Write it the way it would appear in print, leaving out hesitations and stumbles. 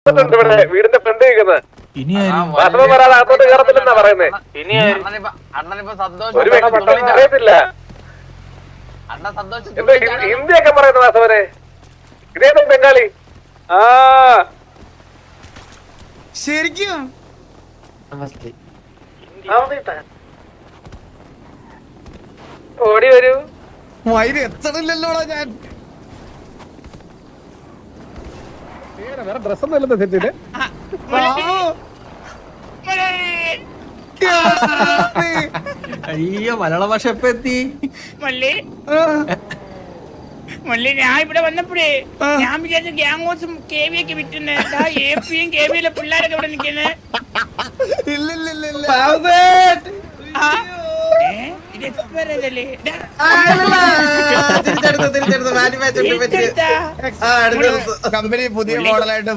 ഇവിടെ വീടിന്റെ ഫ്രണ്ട് നിൽക്കുന്നത് അകത്തോട്ട് കയറത്തില്ലെന്നാ പറയുന്നേ. ഒരു വ്യക്തി അറിയത്തില്ല ഹിന്ദിയൊക്കെ പറയുന്ന വാസവനെ. ഇതേതോ ബംഗാളി. ആ ശരിക്കും ഓടി വരൂ. വൈര് എത്തണില്ലല്ലോടാ ഞാൻ. വേറെ ഡ്രസ്സൊന്നും അല്ലെന്ന് സെറ്റില്. അയ്യോ മലയാള ഭാഷ എപ്പ എത്തി? മല്ലി ഞാൻ ഇവിടെ വന്നപ്പോഴേ ഞാൻ വിചാരിച്ച ഗ്യാങ് ഹൗസും കേവിയൊക്കെ വിറ്റുന്നേ. എപിയും കേവിയിലെ പിള്ളേരൊക്കെ ഇവിടെ നിൽക്കുന്നേ. ഇത് എക്സ്പയർ അല്ലേ? കമ്പനി പുതിയ മോഡലായിട്ട്